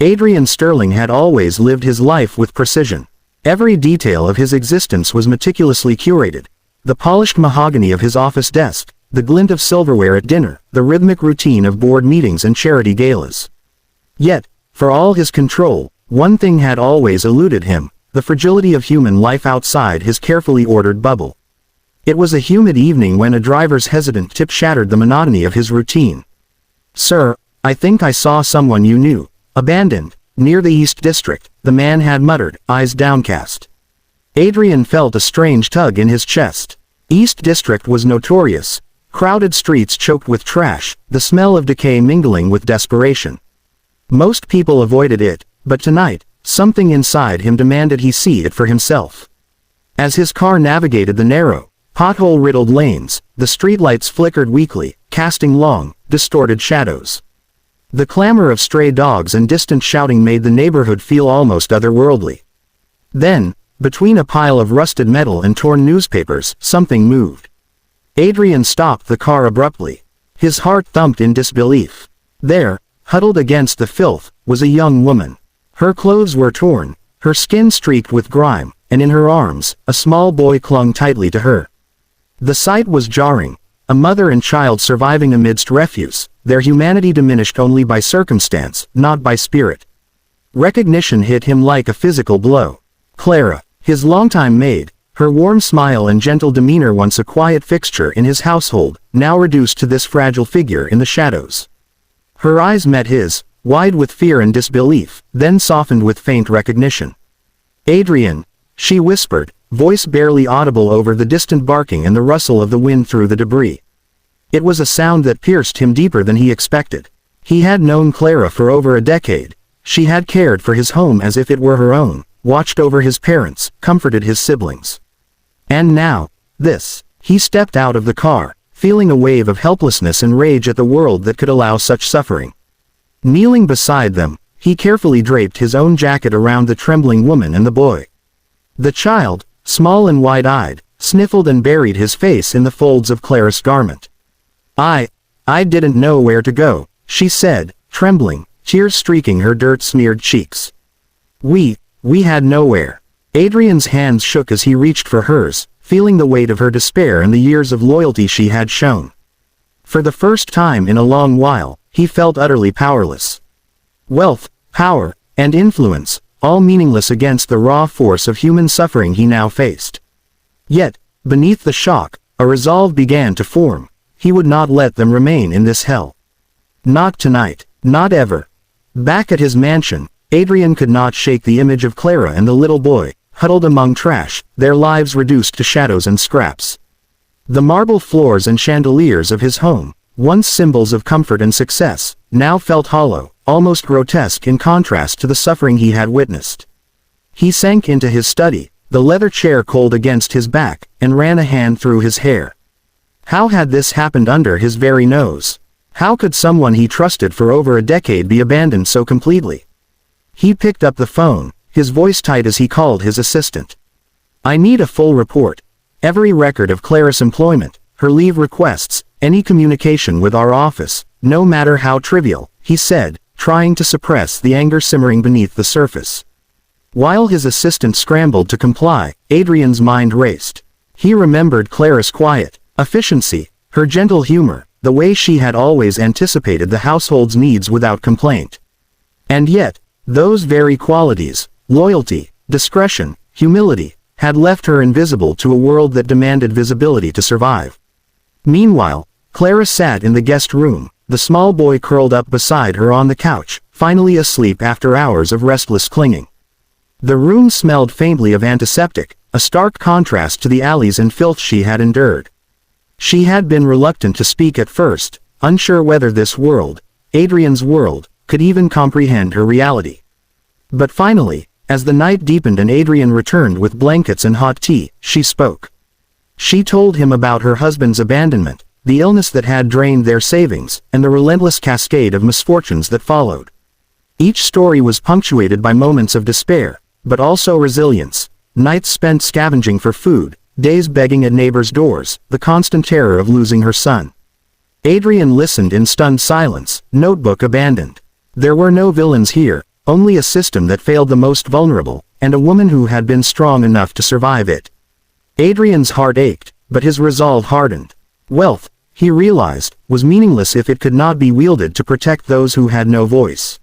Adrian Sterling had always lived his life with precision. Every detail of his existence was meticulously curated. The polished mahogany of his office desk, the glint of silverware at dinner, the rhythmic routine of board meetings and charity galas. Yet, for all his control, one thing had always eluded him: the fragility of human life outside his carefully ordered bubble. It was a humid evening when a driver's hesitant tip shattered the monotony of his routine. "Sir, I think I saw someone you knew. Abandoned, near the East District," the man had muttered, eyes downcast. Adrian felt a strange tug in his chest. East District was notorious. Crowded streets choked with trash, the smell of decay mingling with desperation. Most people avoided it, but tonight, something inside him demanded he see it for himself. As his car navigated the narrow, pothole-riddled lanes, the streetlights flickered weakly, casting long, distorted shadows. The clamor of stray dogs and distant shouting made the neighborhood feel almost otherworldly. Then, between a pile of rusted metal and torn newspapers, something moved. Adrian stopped the car abruptly. His heart thumped in disbelief. There, huddled against the filth, was a young woman. Her clothes were torn, her skin streaked with grime, and in her arms, a small boy clung tightly to her. The sight was jarring. A mother and child surviving amidst refuse, their humanity diminished only by circumstance, not by spirit. Recognition hit him like a physical blow. Clara, his longtime maid, her warm smile and gentle demeanor once a quiet fixture in his household, now reduced to this fragile figure in the shadows. Her eyes met his, wide with fear and disbelief, then softened with faint recognition. "Adrian," she whispered, voice barely audible over the distant barking and the rustle of the wind through the debris. It was a sound that pierced him deeper than he expected. He had known Clara for over a decade. She had cared for his home as if it were her own, watched over his parents, comforted his siblings. And now, this. He stepped out of the car, feeling a wave of helplessness and rage at the world that could allow such suffering. Kneeling beside them, he carefully draped his own jacket around the trembling woman and the boy. The child, small and wide-eyed, sniffled and buried his face in the folds of Clara's garment. I didn't know where to go," she said, trembling, tears streaking her dirt-smeared cheeks. We had nowhere." Adrian's hands shook as he reached for hers, feeling the weight of her despair and the years of loyalty she had shown. For the first time in a long while, he felt utterly powerless. Wealth, power, and influence, all meaningless against the raw force of human suffering he now faced. Yet, beneath the shock, a resolve began to form. He would not let them remain in this hell. Not tonight, not ever. Back at his mansion, Adrian could not shake the image of Clara and the little boy, huddled among trash, their lives reduced to shadows and scraps. The marble floors and chandeliers of his home, once symbols of comfort and success, now felt hollow, almost grotesque in contrast to the suffering he had witnessed. He sank into his study, the leather chair cold against his back, and ran a hand through his hair. How had this happened under his very nose? How could someone he trusted for over a decade be abandoned so completely? He picked up the phone, his voice tight as he called his assistant. "I need a full report. Every record of Clara's employment, her leave requests, any communication with our office, no matter how trivial," he said, trying to suppress the anger simmering beneath the surface. While his assistant scrambled to comply, Adrian's mind raced. He remembered Clara's quiet efficiency, her gentle humor, the way she had always anticipated the household's needs without complaint. And yet, those very qualities, loyalty, discretion, humility, had left her invisible to a world that demanded visibility to survive. Meanwhile, Clara sat in the guest room, the small boy curled up beside her on the couch, finally asleep after hours of restless clinging. The room smelled faintly of antiseptic, a stark contrast to the alleys and filth she had endured. She had been reluctant to speak at first, unsure whether this world, Adrian's world, could even comprehend her reality. But finally, as the night deepened and Adrian returned with blankets and hot tea, she spoke. She told him about her husband's abandonment, the illness that had drained their savings, and the relentless cascade of misfortunes that followed. Each story was punctuated by moments of despair, but also resilience, nights spent scavenging for food, days begging at neighbors' doors, the constant terror of losing her son. Adrian listened in stunned silence, notebook abandoned. There were no villains here, only a system that failed the most vulnerable, and a woman who had been strong enough to survive it. Adrian's heart ached, but his resolve hardened. Wealth, he realized, was meaningless if it could not be wielded to protect those who had no voice.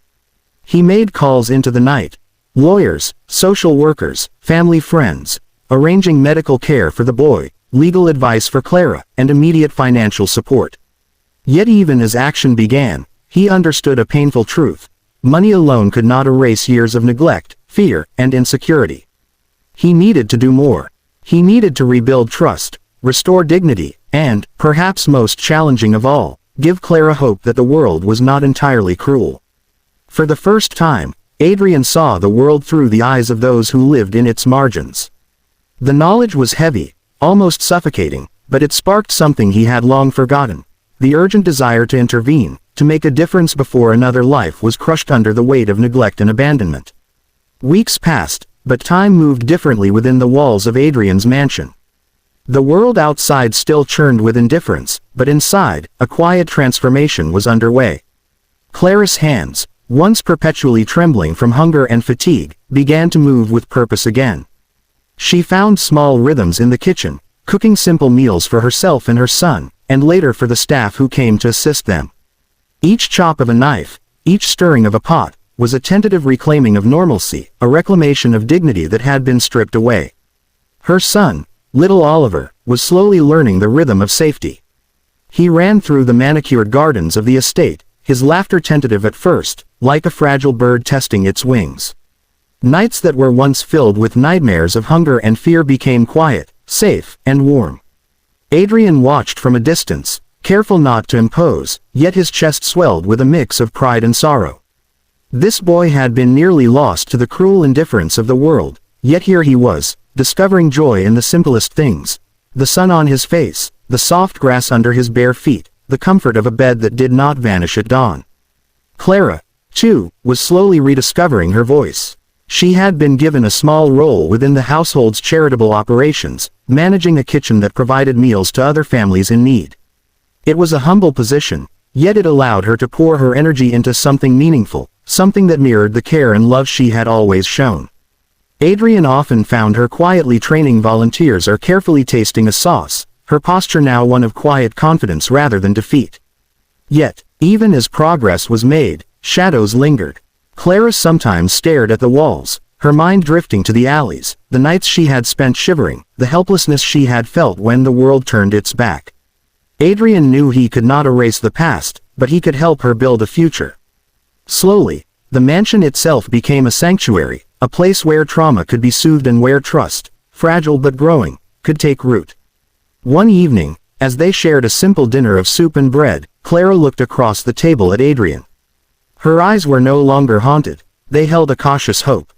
He made calls into the night. Lawyers, social workers, family friends, arranging medical care for the boy, legal advice for Clara, and immediate financial support. Yet even as action began, he understood a painful truth. Money alone could not erase years of neglect, fear, and insecurity. He needed to do more. He needed to rebuild trust, restore dignity, and, perhaps most challenging of all, give Clara hope that the world was not entirely cruel. For the first time, Adrian saw the world through the eyes of those who lived in its margins. The knowledge was heavy, almost suffocating, but it sparked something he had long forgotten: the urgent desire to intervene, to make a difference before another life was crushed under the weight of neglect and abandonment. Weeks passed, but time moved differently within the walls of Adrian's mansion. The world outside still churned with indifference, but inside, a quiet transformation was underway. Clara's hands, once perpetually trembling from hunger and fatigue, began to move with purpose again. She found small rhythms in the kitchen, cooking simple meals for herself and her son, and later for the staff who came to assist them. Each chop of a knife, each stirring of a pot, was a tentative reclaiming of normalcy, a reclamation of dignity that had been stripped away. Her son, little Oliver, was slowly learning the rhythm of safety. He ran through the manicured gardens of the estate, his laughter tentative at first, like a fragile bird testing its wings. Nights that were once filled with nightmares of hunger and fear became quiet, safe, and warm. Adrian watched from a distance, careful not to impose, yet his chest swelled with a mix of pride and sorrow. This boy had been nearly lost to the cruel indifference of the world, yet here he was, discovering joy in the simplest things: the sun on his face, the soft grass under his bare feet, the comfort of a bed that did not vanish at dawn. Clara, too, was slowly rediscovering her voice. She had been given a small role within the household's charitable operations, managing a kitchen that provided meals to other families in need. It was a humble position, yet it allowed her to pour her energy into something meaningful, something that mirrored the care and love she had always shown. Adrian often found her quietly training volunteers or carefully tasting a sauce, her posture now one of quiet confidence rather than defeat. Yet, even as progress was made, shadows lingered. Clara sometimes stared at the walls, her mind drifting to the alleys, the nights she had spent shivering, the helplessness she had felt when the world turned its back. Adrian knew he could not erase the past, but he could help her build a future. Slowly, the mansion itself became a sanctuary, a place where trauma could be soothed and where trust, fragile but growing, could take root. One evening, as they shared a simple dinner of soup and bread, Clara looked across the table at Adrian. Her eyes were no longer haunted, they held a cautious hope.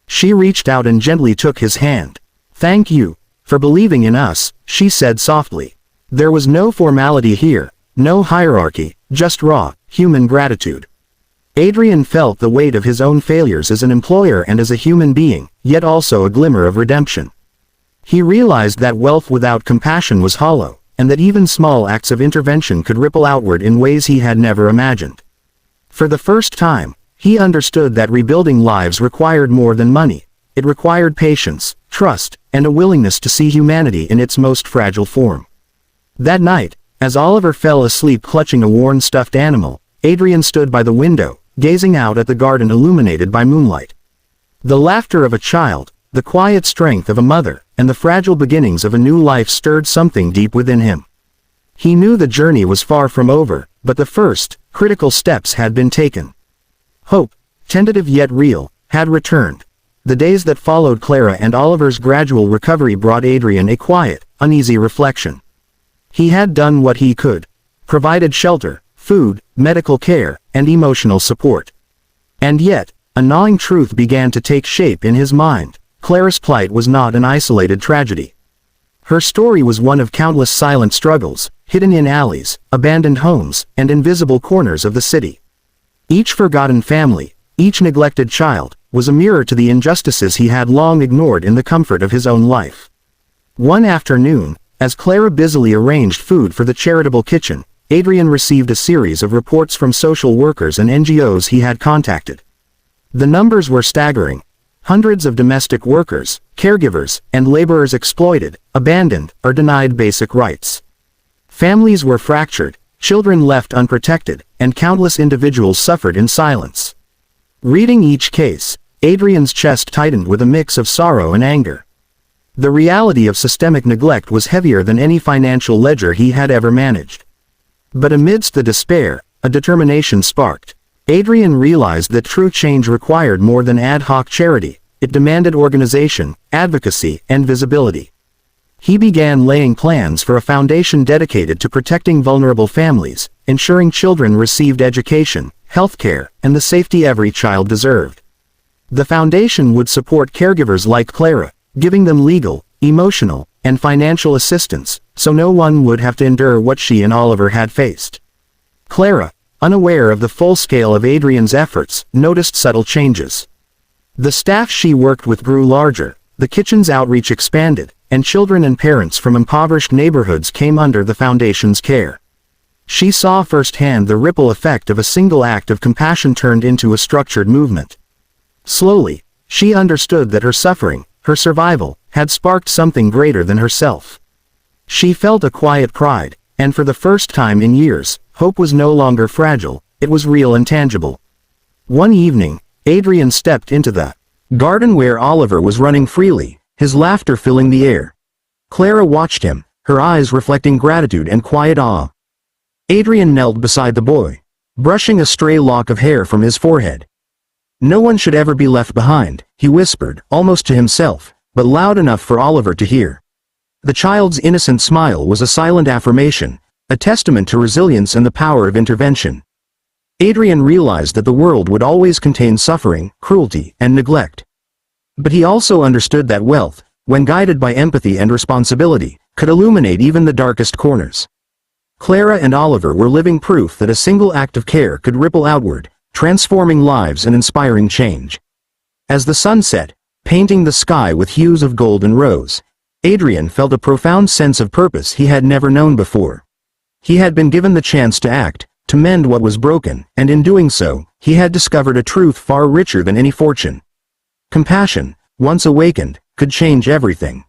She reached out and gently took his hand. "Thank you for believing in us," she said softly. There was no formality here, no hierarchy, just raw, human gratitude. Adrian felt the weight of his own failures as an employer and as a human being, yet also a glimmer of redemption. He realized that wealth without compassion was hollow, and that even small acts of intervention could ripple outward in ways he had never imagined. For the first time, he understood that rebuilding lives required more than money. It required patience, trust, and a willingness to see humanity in its most fragile form. That night, as Oliver fell asleep clutching a worn stuffed animal, Adrian stood by the window, gazing out at the garden illuminated by moonlight. The laughter of a child, the quiet strength of a mother, and the fragile beginnings of a new life stirred something deep within him. He knew the journey was far from over, but the first, critical steps had been taken. Hope, tentative yet real, had returned. The days that followed Clara and Oliver's gradual recovery brought Adrian a quiet, uneasy reflection. He had done what he could, provided shelter, food, medical care, and emotional support. And yet, a gnawing truth began to take shape in his mind: Clara's plight was not an isolated tragedy. Her story was one of countless silent struggles, hidden in alleys, abandoned homes, and invisible corners of the city. Each forgotten family, each neglected child, was a mirror to the injustices he had long ignored in the comfort of his own life. One afternoon, as Clara busily arranged food for the charitable kitchen, Adrian received a series of reports from social workers and NGOs he had contacted. The numbers were staggering. Hundreds of domestic workers, caregivers, and laborers exploited, abandoned, or denied basic rights. Families were fractured, children left unprotected, and countless individuals suffered in silence. Reading each case, Adrian's chest tightened with a mix of sorrow and anger. The reality of systemic neglect was heavier than any financial ledger he had ever managed. But amidst the despair, a determination sparked. Adrian realized that true change required more than ad hoc charity. It demanded organization, advocacy, and visibility. He began laying plans for a foundation dedicated to protecting vulnerable families, ensuring children received education, healthcare, and the safety every child deserved. The foundation would support caregivers like Clara, giving them legal, emotional, and financial assistance, so no one would have to endure what she and Oliver had faced. Clara, unaware of the full scale of Adrian's efforts, noticed subtle changes. The staff she worked with grew larger, the kitchen's outreach expanded, and children and parents from impoverished neighborhoods came under the foundation's care. She saw firsthand the ripple effect of a single act of compassion turned into a structured movement. Slowly, she understood that her suffering, her survival, had sparked something greater than herself. She felt a quiet pride, and for the first time in years, hope was no longer fragile, it was real and tangible. One evening, Adrian stepped into the garden where Oliver was running freely, his laughter filling the air. Clara watched him, her eyes reflecting gratitude and quiet awe. Adrian knelt beside the boy, brushing a stray lock of hair from his forehead. "No one should ever be left behind," he whispered, almost to himself, but loud enough for Oliver to hear. The child's innocent smile was a silent affirmation, a testament to resilience and the power of intervention. Adrian realized that the world would always contain suffering, cruelty, and neglect. But he also understood that wealth, when guided by empathy and responsibility, could illuminate even the darkest corners. Clara and Oliver were living proof that a single act of care could ripple outward, transforming lives and inspiring change. As the sun set, painting the sky with hues of gold and rose, Adrian felt a profound sense of purpose he had never known before. He had been given the chance to act, to mend what was broken, and in doing so, he had discovered a truth far richer than any fortune. Compassion, once awakened, could change everything.